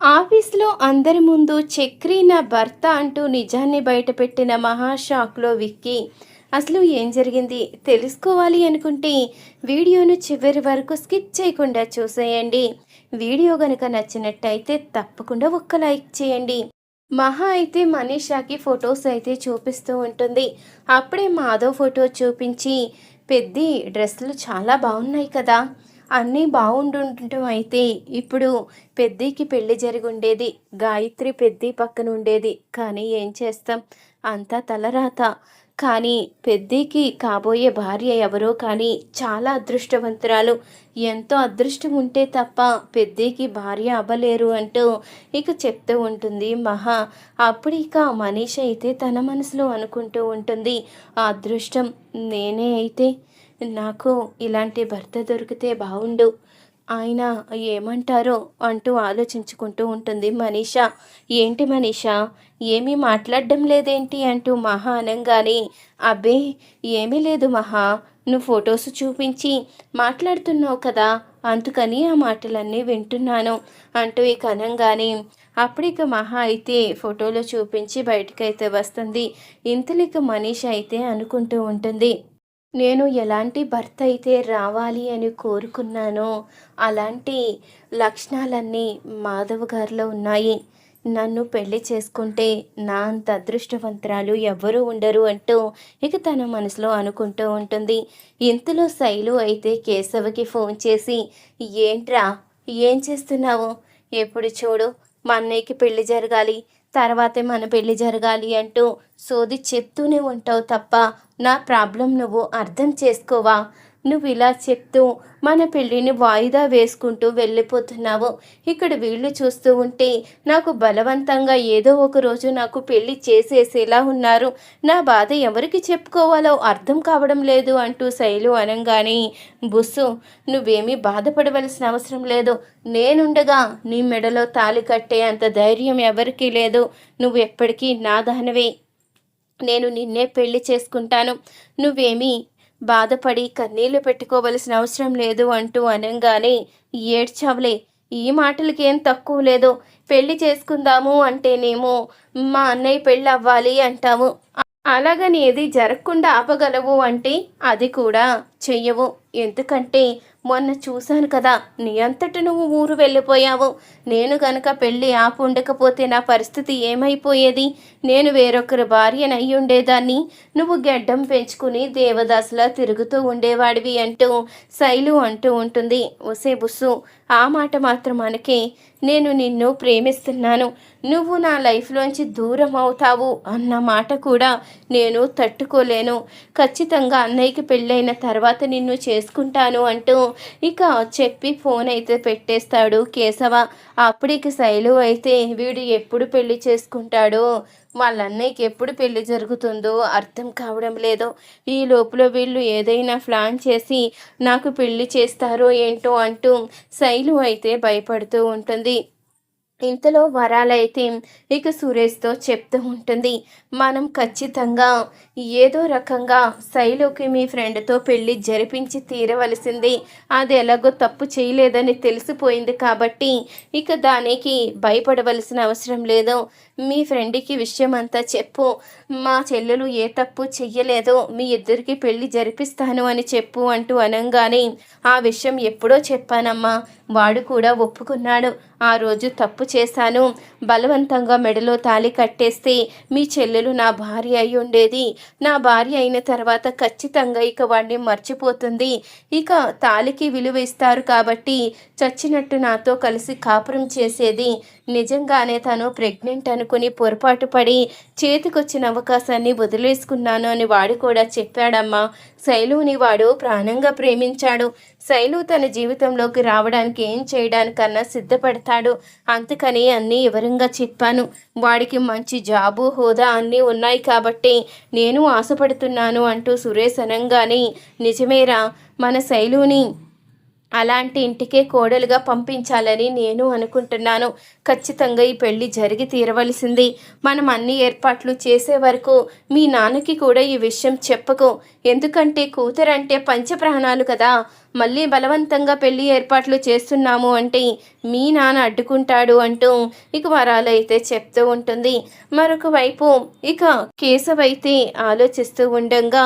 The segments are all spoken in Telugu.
ఆఫీస్‌లో అందరి ముందు చక్రి నా భర్త అంటూ నిజాన్ని బయటపెట్టిన మహా షాక్‌లో విక్కీ. అసలు ఏం జరిగింది తెలుసుకోవాలి అనుకుంటే వీడియోను చివరి వరకు స్కిప్ చేయకుండా చూసేయండి. వీడియో గనుక నచ్చినట్టయితే తప్పకుండా ఒక్క లైక్ చేయండి. మహా అయితే మనీషాకి ఫొటోస్ అయితే చూపిస్తూ ఉంటుంది. అప్పుడే మాధవ్ ఫోటో చూపించి, పెద్ది డ్రెస్సులు చాలా బాగున్నాయి కదా, అన్నీ బాగుండుండటం అయితే ఇప్పుడు పెద్దికి పెళ్లి జరిగి ఉండేది, గాయత్రి పెద్ది పక్కన ఉండేది. కానీ ఏం చేస్తాం, అంతా తలరాత. కానీ పెద్దికి కాబోయే భార్య ఎవరో కానీ చాలా అదృష్టవంతురాలు. ఎంతో అదృష్టం ఉంటే తప్ప పెద్దికి భార్య అవ్వలేరు అంటూ ఇక చెప్తూ ఉంటుంది మహా. అప్పుడు ఇక మనీష అయితే తన మనసులో అనుకుంటూ ఉంటుంది, ఆ అదృష్టం నేనే అయితే, నాకు ఇలాంటి భర్త దొరికితే బాగుండు, ఆయన ఏమంటారో అంటూ ఆలోచించుకుంటూ ఉంటుంది మనీష. ఏంటి మనీష, ఏమీ మాట్లాడడం లేదేంటి అంటూ మహా అనంగానే, అబ్బే ఏమీ లేదు మహా, నువ్వు ఫొటోస్ చూపించి మాట్లాడుతున్నావు కదా, అందుకని ఆ మాటలన్నీ వింటున్నాను అంటూ ఇక అనంగానే, అప్పుడిక మహా అయితే ఫోటోలో చూపించి బయటకైతే వస్తుంది. ఇంతలిక మనీష అయితే అనుకుంటూ ఉంటుంది, నేను ఎలాంటి భర్త అయితే రావాలి అని కోరుకున్నానో అలాంటి లక్షణాలన్నీ మాధవ్ గారిలో ఉన్నాయి. నన్ను పెళ్లి చేసుకుంటే నా అంత అదృష్టవంతురాలు ఎవ్వరూ ఉండరు అంటూ ఇక తన మనసులో అనుకుంటూ ఉంటుంది. ఇంతలో శైలు అయితే కేశవకి ఫోన్ చేసి, ఏంట్రా, ఏం చేస్తున్నావు, ఎప్పుడు చూడు మా అన్నయ్యకి పెళ్లి జరగాలి, తర్వాతే మన పెళ్లి జరగాలి అంటూ సోది చెప్తూనే ఉంటావు తప్ప నా ప్రాబ్లం నువ్వు అర్థం చేసుకోవా? నువ్వు ఇలా చెప్తూ మన పెళ్ళిని వాయిదా వేసుకుంటూ వెళ్ళిపోతున్నావు. ఇక్కడ వీళ్ళు చూస్తూ ఉంటే నాకు బలవంతంగా ఏదో ఒక రోజు నాకు పెళ్లి చేసేసేలా ఉన్నారు. నా బాధ ఎవరికి చెప్పుకోవాలో అర్థం కావడం లేదు అంటూ శైలు అనంగానే, బుస్సు, నువ్వేమీ బాధపడవలసిన అవసరం లేదు. నేనుండగా నీ మెడలో తాళి కట్టే అంత ధైర్యం ఎవరికీ లేదు. నువ్వు ఎప్పటికీ నా దానవే. నేను నిన్నే పెళ్లి చేసుకుంటాను. నువ్వేమీ బాధపడి కన్నీళ్లు పెట్టుకోవలసిన అవసరం లేదు అంటూ అనంగానే, ఏడ్చావులే, ఈ మాటలకేం తక్కువ లేదు. పెళ్లి చేసుకుందాము అంటేనేమో మా అన్నయ్య పెళ్ళి అవ్వాలి అంటావు. అలాగని ఏది జరగకుండా ఆపగలవు అంటే అది కూడా చెయ్యవు. ఎందుకంటే మొన్న చూశాను కదా, నీ అంతట నువ్వు ఊరు వెళ్ళిపోయావు. నేను గనక పెళ్ళి ఆపు ఉండకపోతే నా పరిస్థితి ఏమైపోయేది? నేను వేరొకరి భార్యను అయి ఉండేదాన్ని. నువ్వు గెడ్డం పెంచుకుని దేవదాసులా తిరుగుతూ ఉండేవాడివి అంటూ శైలు అంటూ ఉంటుంది. ఒసే బుస్సు, ఆ మాట మాత్రం అనకే. నేను నిన్ను ప్రేమిస్తున్నాను, నువ్వు నా లైఫ్లోంచి దూరం అవుతావు అన్న మాట కూడా నేను తట్టుకోలేను. ఖచ్చితంగా అన్నయ్యకి పెళ్ళైన తర్వాత నిన్ను చేసుకుంటాను అంటూ ఇక చెప్పి ఫోన్ అయితే పెట్టేస్తాడు కేశవ. అప్పటికి శైలు అయితే వీడు ఎప్పుడు పెళ్లి చేసుకుంటాడో, వాళ్ళ అన్నయ్యకి ఎప్పుడు పెళ్లి జరుగుతుందో అర్థం కావడం లేదు. ఈ లోపల వీళ్ళు ఏదైనా ప్లాన్ చేసి నాకు పెళ్లి చేస్తారో ఏంటో అంటూ శైలు అయితే భయపడుతూ ఉంటుంది. ఇంతలో వరాలైతే ఇక సురేష్తో చెప్తూ ఉంటుంది, మనం ఖచ్చితంగా ఏదో రకంగా శైలుకి మీ ఫ్రెండ్తో పెళ్ళి జరిపించి తీరవలసింది. అది ఎలాగో తప్పు చేయలేదని తెలిసిపోయింది కాబట్టి ఇక దానికి భయపడవలసిన అవసరం లేదు. మీ ఫ్రెండ్కి విషయం అంతా చెప్పు, మా చెల్లెలు ఏ తప్పు చెయ్యలేదో, మీ ఇద్దరికి పెళ్ళి జరిపిస్తాను అని చెప్పు అంటూ అనంగానే, ఆ విషయం ఎప్పుడో చెప్పానమ్మా, వాడు కూడా ఒప్పుకున్నాడు. ఆ రోజు తప్పు చేశాను, బలవంతంగా మెడలో తాళి కట్టేస్తే మీ చెల్లెలు నా భార్య అయి ఉండేది. నా భార్య అయిన తర్వాత ఖచ్చితంగా ఇక వాడిని మర్చిపోతుంది. ఇక తాళికి విలువ ఇస్తారు కాబట్టి చచ్చినట్టు నాతో కలిసి కాపురం చేసేది. నిజంగానే తను ప్రెగ్నెంట్ అనుకుని పొరపాటు పడి చేతికొచ్చిన అవకాశాన్ని వదిలేసుకున్నాను అని వాడు కూడా చెప్పాడమ్మా. శైలుని వాడు ప్రాణంగా ప్రేమించాడు. శైలు తన జీవితంలోకి రావడానికి ఏం చేయడానికన్నా సిద్ధపడతాడు. అందుకని అన్నీ వివరంగా చెప్పాను. వాడికి మంచి జాబు, హోదా అన్నీ ఉన్నాయి కాబట్టి నేను ఆశపడుతున్నాను అంటూ సురేష్ అనంగానే, నిజమేరా, మన శైలుని అలాంటి ఇంటికే కోడలుగా పంపించాలని నేను అనుకుంటున్నాను. ఖచ్చితంగా ఈ పెళ్లి జరిగి తీరవలసింది. మనం అన్ని ఏర్పాట్లు చేసే వరకు మీ నాన్నకి కూడా ఈ విషయం చెప్పకు. ఎందుకంటే కూతురంటే పంచప్రాణాలు కదా. మళ్ళీ బలవంతంగా పెళ్లి ఏర్పాట్లు చేస్తున్నాము అంటే మీ నాన్న అడ్డుకుంటాడు అంటూ ఇక వరాలైతే చెప్తూ ఉంటుంది. మరొక వైపు ఇక కేశవైతే ఆలోచిస్తూ ఉండంగా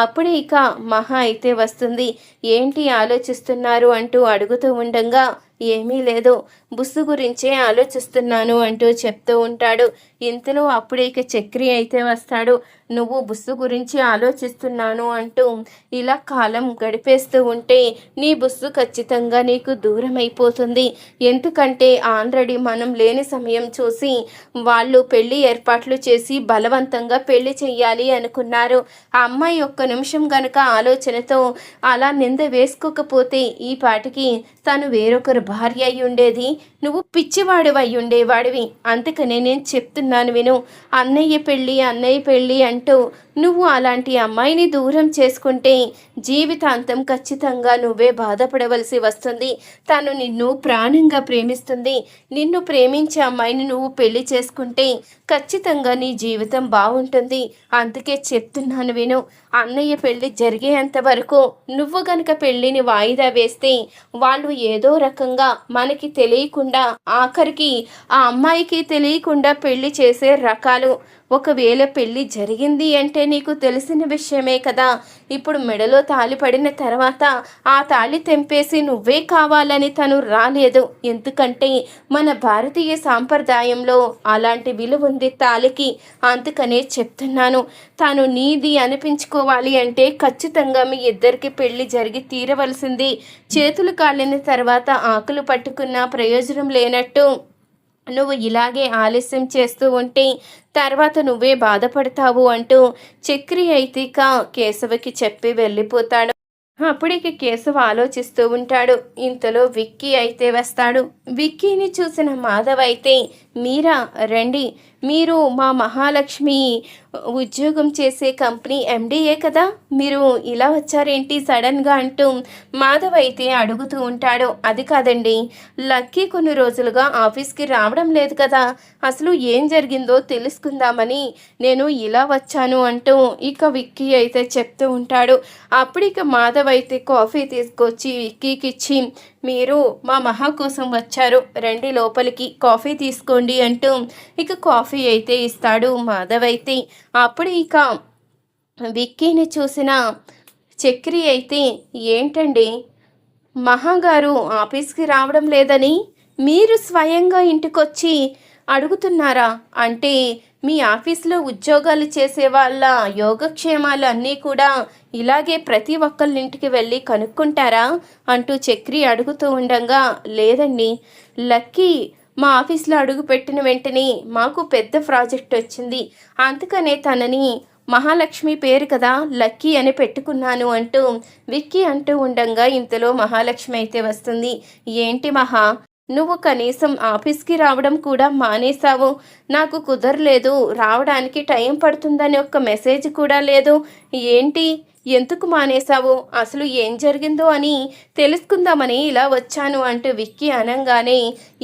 అప్పుడే ఇక మహా అయితే వస్తుంది. ఏంటి ఆలోచిస్తున్నారు అంటూ అడుగుతూ ఉండంగా ఏమీ లేదు, బుస్సు గురించే ఆలోచిస్తున్నాను అంటూ చెప్తూ ఉంటాడు. ఇంతలో అప్పుడే ఇక చక్రి అయితే వస్తాడు. నువ్వు బుస్సు గురించి ఆలోచిస్తున్నాను అంటూ ఇలా కాలం గడిపేస్తూ ఉంటే నీ బుస్సు ఖచ్చితంగా నీకు దూరం అయిపోతుంది. ఎందుకంటే ఆల్రెడీ మనం లేని సమయం చూసి వాళ్ళు పెళ్లి ఏర్పాట్లు చేసి బలవంతంగా పెళ్లి చెయ్యాలి అనుకున్నారు. ఆ అమ్మాయి ఒక్క నిమిషం గనుక ఆలోచనతో అలా నింద వేసుకోకపోతే ఈ పాటికి తను వేరొకరు భార్య అయి ఉండేది. నువ్వు పిచ్చివాడు అయి ఉండేవాడివి. అందుకనే నేను చెప్తున్నాను విను. అన్నయ్య పెళ్ళి అంటూ నువ్వు అలాంటి అమ్మాయిని దూరం చేసుకుంటే జీవితాంతం ఖచ్చితంగా నువ్వే బాధపడవలసి వస్తుంది. తను నిన్ను ప్రాణంగా ప్రేమిస్తుంది. నిన్ను ప్రేమించే అమ్మాయిని నువ్వు పెళ్లి చేసుకుంటే ఖచ్చితంగా నీ జీవితం బాగుంటుంది. అందుకే చెప్తున్నాను విను. అన్నయ్య పెళ్లి జరిగేంత వరకు నువ్వు గనక పెళ్లిని వాయిదా వేస్తే వాళ్ళు ఏదో రకంగా మనకి తెలియకుండా, ఆఖరికి ఆ అమ్మాయికి తెలియకుండా పెళ్లి చేసే రకాలు. ఒకవేళ పెళ్లి జరిగింది అంటే నీకు తెలిసిన విషయమే కదా. ఇప్పుడు మెడలో తాళి పడిన తర్వాత ఆ తాళి తెంపేసి నువ్వే కావాలని తను రాలేదు. ఎందుకంటే మన భారతీయ సాంప్రదాయంలో అలాంటి విలువ ఉంది తాళికి. అందుకనే చెప్తున్నాను, తను నీది అనిపించుకోవాలి అంటే ఖచ్చితంగా మీ ఇద్దరికి పెళ్లి జరిగి తీరవలసింది. చేతులు కాలిన తర్వాత ఆకులు పట్టుకున్న ప్రయోజనం లేనట్టు నువ్వు ఇలాగే ఆలస్యం చేస్తూ ఉంటే తర్వాత నువ్వే బాధపడతావు అంటూ చక్రి అయితే కేశవకి చెప్పి వెళ్ళిపోతాడు. అప్పటికి కేశవ ఆలోచిస్తూ ఉంటాడు. ఇంతలో విక్కీ అయితే వస్తాడు. విక్కీని చూసిన మాధవ్ అయితే మీరా రండి, మీరు మా మహాలక్ష్మి ఉద్యోగం చేసే కంపెనీ ఎండిఏ కదా, మీరు ఇలా వచ్చారేంటి సడన్గా అంటూ మాధవ్ అయితే అడుగుతూ ఉంటాడు. అది కాదండి, లక్కీ కొన్ని రోజులుగా ఆఫీస్కి రావడం లేదు కదా, అసలు ఏం జరిగిందో తెలుసుకుందామని నేను ఇలా వచ్చాను అంటూ ఇక విక్కీ అయితే చెప్తూ ఉంటాడు. అప్పుడిక మాధవ్ అయితే కాఫీ తీసుకొచ్చి విక్కీకి ఇచ్చి మీరు మా మహా కోసం వచ్చారు, రండి లోపలికి కాఫీ తీసుకోండి అంటూ ఇక కాఫీ అయితే ఇస్తాడు మాధవ్ అయితే. అప్పుడు ఇక విక్కీని చూసిన చక్రి అయితే ఏంటండి మహాగారు ఆఫీస్కి రావడం లేదని మీరు స్వయంగా ఇంటికొచ్చి అడుగుతున్నారా? అంటే మీ ఆఫీస్లో ఉద్యోగాలు చేసే వాళ్ళ యోగక్షేమాలు అన్నీ కూడా ఇలాగే ప్రతి ఒక్కళ్ళ ఇంటికి వెళ్ళి కనుక్కుంటారా అంటూ చక్రి అడుగుతూ ఉండగా లేదండి, లక్కీ మా ఆఫీస్లో అడుగు పెట్టిన వెంటనే మాకు పెద్ద ప్రాజెక్ట్ వచ్చింది, అందుకనే తనని మహాలక్ష్మి పేరు కదా లక్కీ అని పెట్టుకున్నాను అంటూ విక్కీ అంటూ ఉండగా ఇంతలో మహాలక్ష్మి అయితే వస్తుంది. ఏంటి మహా, నువ్వు కనీసం ఆఫీస్కి రావడం కూడా మానేశావు, నాకు కుదరలేదు, రావడానికి టైం పడుతుందని ఒక్క మెసేజ్ కూడా లేదు, ఏంటి ఎందుకు మానేశావు, అసలు ఏం జరిగిందో అని తెలుసుకుందామని ఇలా వచ్చాను అంటూ విక్కీ అనంగానే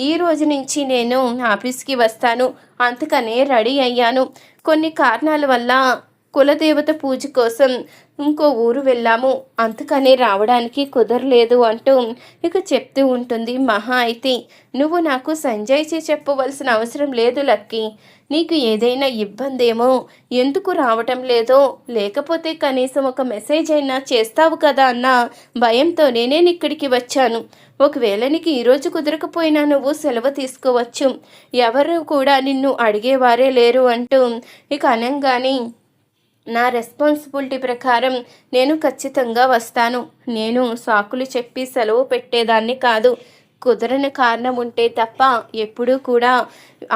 ఈ రోజు నుంచి నేను ఆఫీస్కి వస్తాను, అందుకనే రెడీ అయ్యాను, కొన్ని కారణాల వల్ల కులదేవత పూజ కోసం ఇంకో ఊరు వెళ్ళాము, అందుకనే రావడానికి కుదరలేదు అంటూ ఇక చెప్తూ ఉంటుంది మహా అయితే. నువ్వు నాకు సంజయ్కి చెప్పవలసిన అవసరం లేదు లక్కీ, నీకు ఏదైనా ఇబ్బందేమో ఎందుకు రావటం లేదో, లేకపోతే కనీసం ఒక మెసేజ్ అయినా చేస్తావు కదా అన్న భయంతోనే నేను ఇక్కడికి వచ్చాను, ఒకవేళ నీకు ఈరోజు కుదరకపోయినా నువ్వు సెలవు తీసుకోవచ్చు, ఎవరు కూడా నిన్ను అడిగేవారే లేరు అంటూ ఇక అనంగానే నా రెస్పాన్సిబిలిటీ ప్రకారం నేను ఖచ్చితంగా వస్తాను, నేను సాకులు చెప్పి సెలవు పెట్టేదాన్ని కాదు, కుదరని కారణం ఉంటే తప్ప ఎప్పుడూ కూడా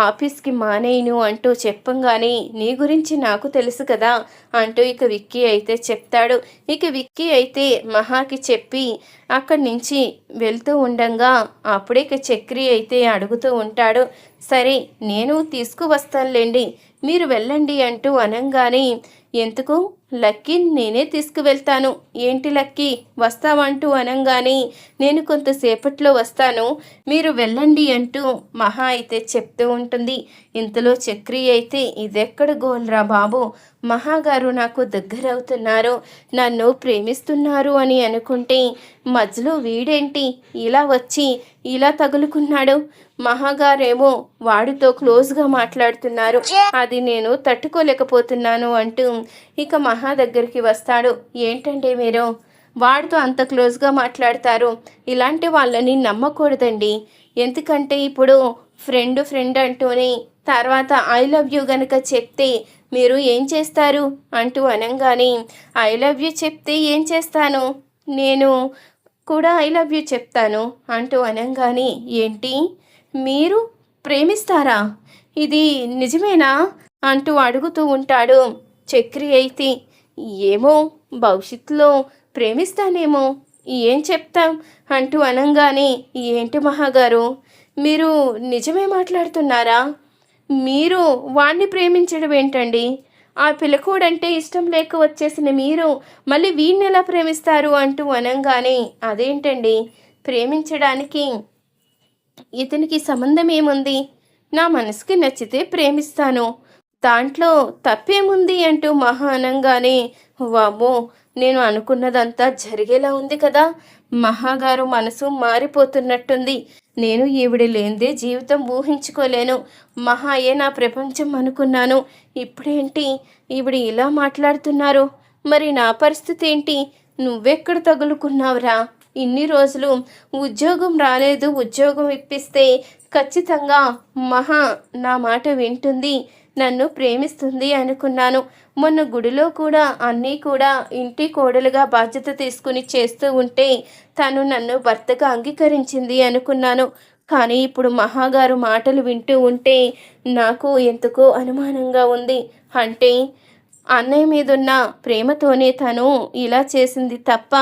ఆఫీస్కి మానేయను అంటూ చెప్పంగానే నీ గురించి నాకు తెలుసు కదా అంటూ ఇక విక్కీ అయితే చెప్తాడు. ఇక విక్కీ అయితే మహాకి చెప్పి అక్కడి నుంచి వెళ్తూ ఉండంగా అప్పుడే ఇక చక్రి అయితే అడుగుతూ ఉంటాడు. సరే నేను తీసుకువస్తానులేండి, మీరు వెళ్ళండి అంటూ అనంగానే ఎందుకు లక్కీని నేనే తీసుకువెళ్తాను. ఏంటి లక్కీ వస్తావంటూ అనంగానే నేను కొంతసేపట్లో వస్తాను, మీరు వెళ్ళండి అంటూ మహా అయితే చెప్తూ ఉంటుంది. ఇంతలో చక్రి అయితే ఇదెక్కడ గోల్రా బాబు, మహాగారు నాకు దగ్గరవుతున్నారు, నన్ను ప్రేమిస్తున్నారు అని అనుకుంటే మధ్యలో వీడేంటి ఇలా వచ్చి ఇలా తగులుకున్నాడు, మహాగారేమో వాడితో క్లోజ్గా మాట్లాడుతున్నారు, అది నేను తట్టుకోలేకపోతున్నాను అంటూ ఇక మహా దగ్గరికి వస్తాడు. ఏంటంటే మీరు వాడితో అంత క్లోజ్గా మాట్లాడతారు, ఇలాంటి వాళ్ళని నమ్మకూడదండి. ఎందుకంటే ఇప్పుడు ఫ్రెండ్ అంటూనే తర్వాత ఐ లవ్ యూ గనక చెప్తే మీరు ఏం చేస్తారు అంటూ అనంగానే ఐ లవ్ యూ చెప్తే ఏం చేస్తాను, నేను కూడా ఐ లవ్ యూ చెప్తాను అంటూ అనంగానే ఏంటి మీరు ప్రేమిస్తారా, ఇది నిజమేనా అంటూ అడుగుతూ ఉంటాడు. చక్రి అయితే ఏమో భవిష్యత్తులో ప్రేమిస్తానేమో, ఏం చెప్తాం అంటూ అనంగానే ఏంటి మహాగారు మీరు నిజమే మాట్లాడుతున్నారా, మీరు వాణ్ణి ప్రేమించడం ఏంటండి, ఆ పిల్లకోడంటే ఇష్టం లేక వచ్చేసిన మీరు మళ్ళీ వీణ్ణి ఎలా ప్రేమిస్తారు అంటూ అనంగానే అదేంటండి ప్రేమించడానికి ఇతనికి సంబంధం ఏముంది, నా మనసుకి నచ్చితే ప్రేమిస్తాను, దాంట్లో తప్పేముంది అంటూ మహా అనంగానే వామ్మో నేను అనుకున్నదంతా జరిగేలా ఉంది కదా, మహాగారు మనసు మారిపోతున్నట్టుంది, నేను ఈవిడ లేనిదే జీవితం ఊహించుకోలేను, మహాయే నా ప్రపంచం అనుకున్నాను, ఇప్పుడేంటి ఈవిడ ఇలా మాట్లాడుతున్నారు, మరి నా పరిస్థితి ఏంటి, నువ్వెక్కడ తగులుకున్నావురా, ఇన్ని రోజులు ఉద్యోగం రాలేదు, ఉద్యోగం ఇప్పిస్తే ఖచ్చితంగా మహా నా మాట వింటుంది, నన్ను ప్రేమిస్తుంది అనుకున్నాను, మొన్న గుడిలో కూడా అన్నీ కూడా ఇంటి కోడలుగా బాధ్యత తీసుకుని చేస్తూ ఉంటే తను నన్ను భర్తగా అంగీకరించింది అనుకున్నాను, కానీ ఇప్పుడు మహాగారు మాటలు వింటూ ఉంటే నాకు ఎందుకో అనుమానంగా ఉంది, అంటే అన్నయ్య మీదున్న ప్రేమతోనే తను ఇలా చేసింది తప్ప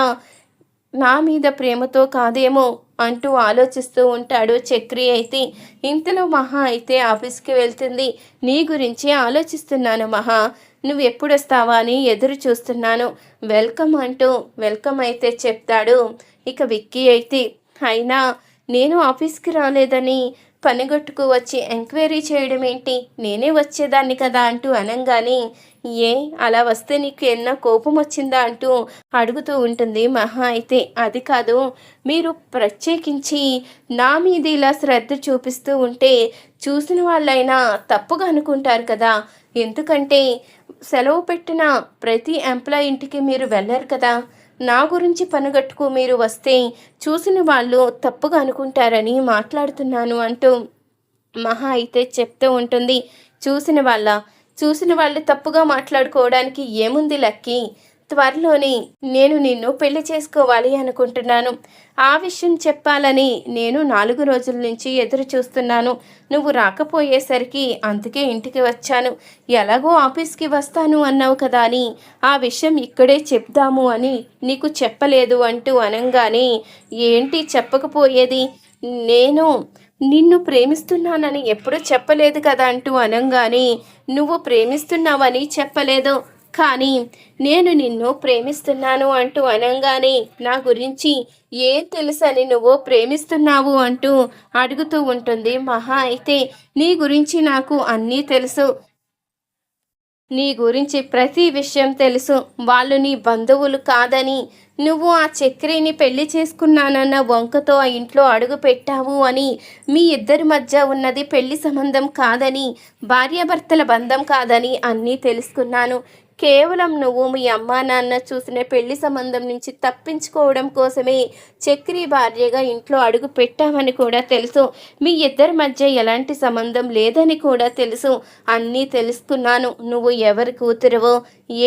నా మీద ప్రేమతో కాదేమో అంటూ ఆలోచిస్తూ ఉంటాడు చక్రి అయితే. ఇంతలో మహా అయితే ఆఫీస్కి వెళ్తుంది. నీ గురించి ఆలోచిస్తున్నాను మహా, నువ్వు ఎప్పుడు వస్తావా అని ఎదురు చూస్తున్నాను, వెల్కమ్ అంటూ వెల్కమ్ అయితే చెప్తాడు. ఇక విక్కీ అయితే అయినా నేను ఆఫీస్కి రాలేదని పనిగట్టుకు వచ్చి ఎంక్వైరీ చేయడం ఏంటి, నేనే వచ్చేదాన్ని కదా అంటూ అనంగానే ఏ అలా వస్తే నీకు ఎన్న కోపం వచ్చిందా అంటూ అడుగుతూ ఉంటుంది మహా అయితే. అది కాదు, మీరు ప్రత్యేకించి నా మీద ఇలా శ్రద్ధ చూపిస్తూ ఉంటే చూసిన వాళ్ళైనా తప్పుగా అనుకుంటారు కదా, ఎందుకంటే సెలవు పెట్టిన ప్రతి ఎంప్లాయ్ ఇంటికి మీరు వెళ్ళరు కదా, నా గురించి పనిగట్టుకు మీరు వస్తే చూసిన వాళ్ళు తప్పుగా అనుకుంటారని మాట్లాడుతున్నాను అంటూ మహా అయితే చెప్తూ ఉంటుంది. చూసిన వాళ్ళు తప్పుగా మాట్లాడుకోవడానికి ఏముంది లక్కీ, త్వరలోనే నేను నిన్ను పెళ్లి చేసుకోవాలి అనుకుంటున్నాను, ఆ విషయం చెప్పాలని నేను 4 రోజుల నుంచి ఎదురు చూస్తున్నాను, నువ్వు రాకపోయేసరికి అందుకే ఇంటికి వచ్చాను, ఎలాగో ఆఫీస్కి వస్తాను అన్నావు కదా అని ఆ విషయం ఇక్కడే చెప్దాము అని నీకు చెప్పలేదు అంటూ అనంగానే ఏంటి చెప్పకపోయేది, నేను నిన్ను ప్రేమిస్తున్నానని ఎప్పుడూ చెప్పలేదు కదా అంటూ అనంగానే నువ్వు ప్రేమిస్తున్నావని చెప్పలేదు, కానీ నేను నిన్ను ప్రేమిస్తున్నాను అంటూ అనంగానే నా గురించి ఏం తెలుసని నువ్వు ప్రేమిస్తున్నావు అంటూ అడుగుతూ ఉంటుంది మహా అయితే. నీ గురించి నాకు అన్నీ తెలుసు, నీ గురించి ప్రతి విషయం తెలుసు, వాళ్ళు నీ బంధువులు కాదని, నువ్వు ఆ చక్రిని పెళ్లి చేసుకున్నానన్న వంకతో ఆ ఇంట్లో అడుగు పెట్టావు అని, మీ ఇద్దరి మధ్య ఉన్నది పెళ్లి సంబంధం కాదని, భార్యాభర్తల బంధం కాదని అన్నీ తెలుసుకున్నాను, కేవలం నువ్వు మీ అమ్మా నాన్న చూసిన పెళ్లి సంబంధం నుంచి తప్పించుకోవడం కోసమే చక్రి భార్యగా ఇంట్లో అడుగు పెట్టావని కూడా తెలుసు, మీ ఇద్దరి మధ్య ఎలాంటి సంబంధం లేదని కూడా తెలుసు, అన్నీ తెలుసుకున్నాను, నువ్వు ఎవరి కూతురువో,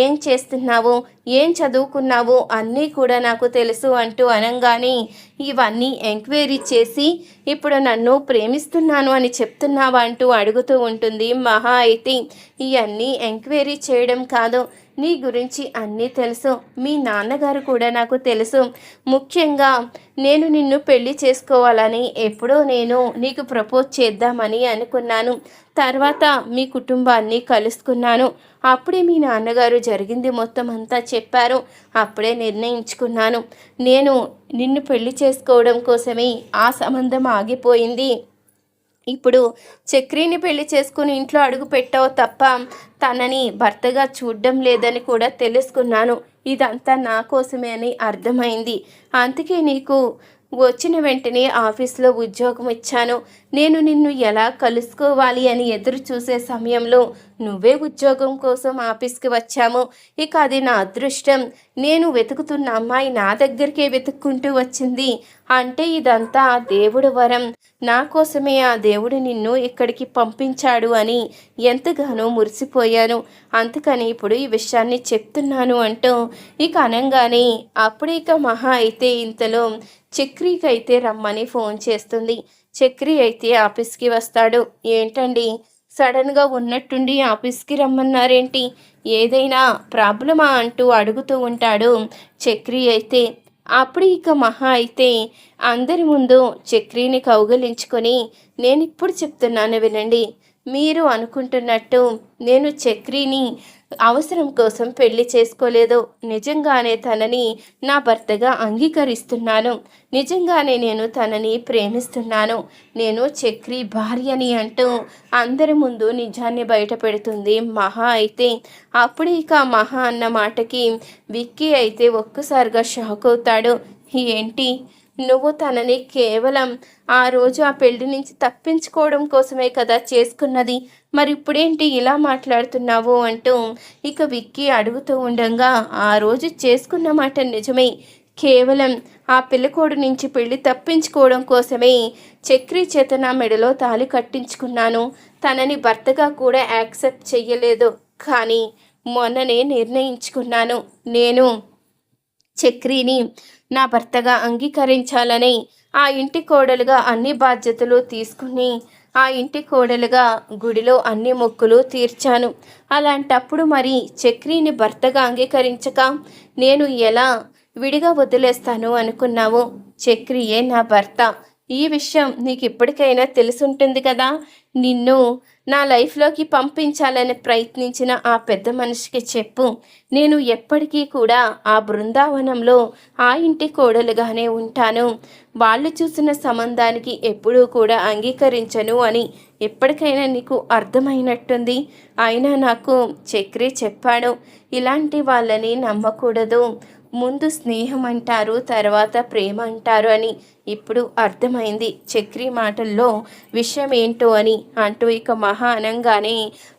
ఏం చేస్తున్నావో, ఏం చదువుకున్నావో అన్నీ కూడా నాకు తెలుసు అంటూ అనంగానే ఇవన్నీ ఎంక్వైరీ చేసి ఇప్పుడు నన్ను ప్రేమిస్తున్నాను అని చెప్తున్నావా అంటూ అడుగుతూ ఉంటుంది మహా అయితే. ఇవన్నీ ఎంక్వైరీ చేయడం కాదు, నీ గురించి అన్నీ తెలుసు. మీ నాన్నగారు కూడా నాకు తెలుసు. ముఖ్యంగా నేను నిన్ను పెళ్లి చేసుకోవాలని ఎప్పుడో నేను నీకు ప్రపోజ్ చేద్దామని అనుకున్నాను. తర్వాత మీ కుటుంబాన్ని కలుసుకున్నాను. అప్పుడే మీ నాన్నగారు జరిగింది మొత్తం అంతా చెప్పారు. అప్పుడే నిర్ణయించుకున్నాను. నేను నిన్ను పెళ్లి చేసుకోవడం కోసమే ఆ సంబంధం ఆగిపోయింది. ఇప్పుడు చక్రిని పెళ్లి చేసుకుని ఇంట్లో అడుగు పెట్టావు తప్ప తనని భర్తగా చూడడం లేదని కూడా తెలుసుకున్నాను. ఇదంతా నా కోసమే అని అర్థమైంది. అందుకే నీకు వచ్చిన వెంటనే ఆఫీస్లో ఉద్యోగం ఇచ్చాను. నేను నిన్ను ఎలా కలుసుకోవాలి అని ఎదురు చూసే సమయంలో నువ్వే ఉద్యోగం కోసం ఆఫీస్కి వచ్చాము. ఇక అది నా అదృష్టం. నేను వెతుకుతున్న అమ్మాయి నా దగ్గరికే వెతుక్కుంటూ వచ్చింది. అంటే ఇదంతా దేవుడు వరం. నా కోసమే ఆ దేవుడు నిన్ను ఇక్కడికి పంపించాడు అని ఎంతగానో మురిసిపోయాను. అందుకని ఇప్పుడు ఈ విషయాన్ని చెప్తున్నాను అంటూ ఇక అనంగానే అప్పుడే ఇక మహా అయితే ఇంతలో చక్రికి అయితే రమ్మని ఫోన్ చేస్తుంది. చక్రి అయితే ఆఫీస్కి వస్తాడు. ఏంటండి సడన్గా ఉన్నట్టుండి ఆఫీస్కి రమ్మన్నారేంటి? ఏదైనా ప్రాబ్లమా అంటూ అడుగుతూ ఉంటాడు చక్రి అయితే. అప్పుడు ఇక మహా అయితే అందరి ముందు చక్రిని కౌగలించుకొని, నేనిప్పుడు చెప్తున్నాను వినండి. మీరు అనుకుంటున్నట్టు నేను చక్రిని అవసరం కోసం పెళ్లి చేసుకోలేదు. నిజంగానే తనని నా భర్తగా అంగీకరిస్తున్నాను. నిజంగానే నేను తనని ప్రేమిస్తున్నాను. నేను చక్రి భార్యని అంటూ అందరి ముందు నిజాన్ని బయట పెడుతుంది మహా అయితే. అప్పుడు ఇక మహా అన్న మాటకి విక్కీ అయితే ఒక్కసారిగా షాక్ అవుతాడు. ఏంటి నువ్వు తనని కేవలం ఆ రోజు ఆ పెళ్లి నుంచి తప్పించుకోవడం కోసమే కదా చేసుకున్నది, మరి ఇప్పుడేంటి ఇలా మాట్లాడుతున్నావు అంటూ ఇక విక్కీ అడుగుతూ ఉండగా, ఆ రోజు చేసుకున్న మాట నిజమే. కేవలం ఆ పిల్లకోడు నుంచి పెళ్లి తప్పించుకోవడం కోసమే చక్రి చేత నా మెడలో తాళి కట్టించుకున్నాను. తనని భర్తగా కూడా యాక్సెప్ట్ చెయ్యలేదు. కానీ మొన్ననే నిర్ణయించుకున్నాను. నేను చక్రిని నా భర్తగా అంగీకరించాలని ఆ ఇంటి కోడలుగా అన్ని బాధ్యతలు తీసుకుని ఆ ఇంటి కోడలుగా గుడిలో అన్ని మొక్కులు తీర్చాను. అలాంటప్పుడు మరి చక్రిని భర్తగా అంగీకరించక నేను ఎలా విడిగా వదిలేస్తాను అనుకున్నావు? చక్రియే నా భర్త. ఈ విషయం నీకు ఇప్పటికైనా తెలుసుంటుంది కదా. నిన్ను నా లైఫ్లోకి పంపించాలని ప్రయత్నించిన ఆ పెద్ద మనిషికి చెప్పు. నేను ఎప్పటికీ కూడా ఆ బృందావనంలో ఆ ఇంటి కోడలుగానే ఉంటాను. వాళ్ళు చూసిన సంబంధానికి ఎప్పుడూ కూడా అంగీకరించను అని ఎప్పటికైనా నీకు అర్థమైనట్టుంది. అయినా నాకు చక్రి చెప్పాడు, ఇలాంటి వాళ్ళని నమ్మకూడదు. ముందు స్నేహం అంటారు, తర్వాత ప్రేమ అంటారు అని. ఇప్పుడు అర్థమైంది చక్రి మాటల్లో విషయం ఏంటో అని అంటూ ఇక మహా అనంగానే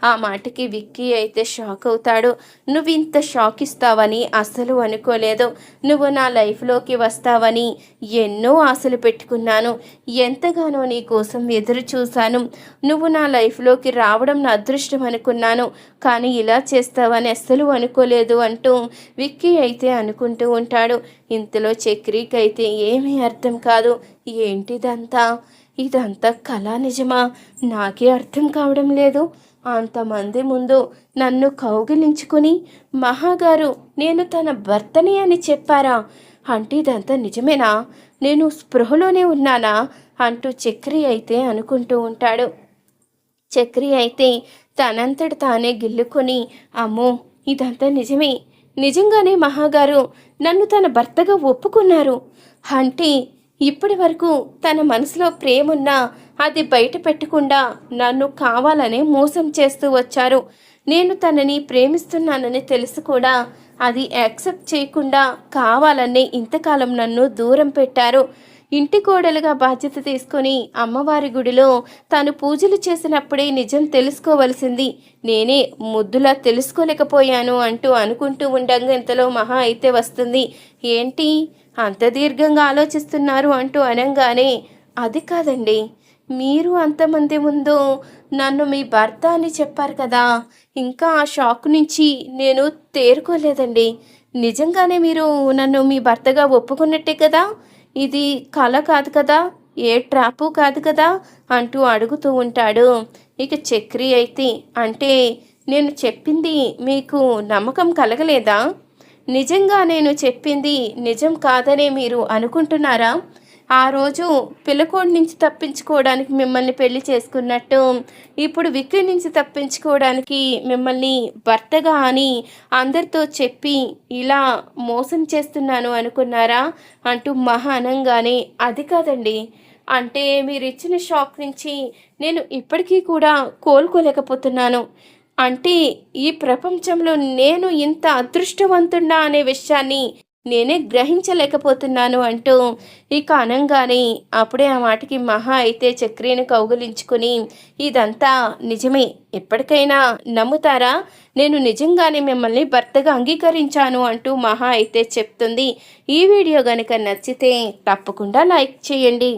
ఆ మాటకి విక్కీ అయితే షాక్ అవుతాడు. నువ్వు ఇంత షాక్ ఇస్తావని అస్సలు అనుకోలేదు. నువ్వు నా లైఫ్లోకి వస్తావని ఎన్నో ఆశలు పెట్టుకున్నాను. ఎంతగానో నీ కోసం ఎదురు చూశాను. నువ్వు నా లైఫ్లోకి రావడం నా అదృష్టం అనుకున్నాను. కానీ ఇలా చేస్తావని అస్సలు అనుకోలేదు అంటూ విక్కీ అయితే అనుకుంటూ ఉంటాడు. ఇంతలో చక్రికి అయితే ఏమీ అర్థం కాదు. ఏంటిదంతా? ఇదంతా కళ నిజమా? నాకే అర్థం కావడం లేదు. అంతమంది ముందు నన్ను కౌగిలించుకుని మహాగారు నేను తన భర్తని అని చెప్పారా? అంటే ఇదంతా నిజమేనా? నేను స్పృహలోనే ఉన్నానా అంటూ చక్రి అయితే అనుకుంటూ ఉంటాడు. చక్రి అయితే తనంతట తానే గిల్లుకొని, అమ్మో ఇదంతా నిజమే, నిజంగానే మహాగారు నన్ను తన భర్తగా ఒప్పుకున్నారు అంటే ఇప్పటి వరకు తన మనసులో ప్రేమున్నా అది బయట పెట్టకుండా నన్ను కావాలనే మోసం చేస్తూ వచ్చారు. నేను తనని ప్రేమిస్తున్నానని తెలుసు కూడా అది యాక్సెప్ట్ చేయకుండా కావాలనే ఇంతకాలం నన్ను దూరం పెట్టారు. ఇంటి కోడలుగా బాధ్యత తీసుకొని అమ్మవారి గుడిలో తాను పూజలు చేసినప్పుడే నిజం తెలుసుకోవలసింది నేనే ముద్దులా తెలుసుకోలేకపోయాను అంటూ అనుకుంటూ ఉండగా ఇంతలో మహా అయితే వస్తుంది. ఏంటి అంత దీర్ఘంగా ఆలోచిస్తున్నారు అంటూ అనంగానే, అది కాదండి, మీరు అంతమంది ముందు నన్ను మీ భర్త అని చెప్పారు కదా, ఇంకా ఆ షాక్ నుంచి నేను తేరుకోలేదండి. నిజంగానే మీరు నన్ను మీ భర్తగా ఒప్పుకున్నట్టే కదా? ఇది కళ కాదు కదా, ఏ ట్రాపు కాదు కదా అంటూ అడుగుతూ ఉంటాడు. ఇక చక్రి అయితే, అంటే నేను చెప్పింది మీకు నమ్మకం కలగలేదా? నిజంగా నేను చెప్పింది నిజం కాదనే మీరు అనుకుంటున్నారా? ఆ రోజు పిల్లకోడి నుంచి తప్పించుకోవడానికి మిమ్మల్ని పెళ్లి చేసుకున్నట్టు, ఇప్పుడు విక్కీ నుంచి తప్పించుకోవడానికి మిమ్మల్ని భర్తగా అని అందరితో చెప్పి ఇలా మోసం చేస్తున్నాను అనుకున్నారా? అంటూ మహా అనంగానే, అది కాదండి. అంటే మీరిచ్చిన షాక్ నుంచి నేను ఇప్పటికీ కూడా కోలుకోలేకపోతున్నాను. అంటే ఈ ప్రపంచంలో నేను ఇంత అదృష్టవంతున్నా అనే విషయాన్ని నేనే గ్రహించలేకపోతున్నాను అంటూ ఇక అనంగానే, అప్పుడే ఆ మాటకి మహా అయితే చక్రిని కౌగిలించుకుని, ఇదంతా నిజమే, ఎప్పటికైనా నమ్ముతారా? నేను నిజంగానే మిమ్మల్ని భర్తగా అంగీకరించాను అంటూ మహా అయితే చెప్తుంది. ఈ వీడియో గనుక నచ్చితే తప్పకుండా లైక్ చేయండి.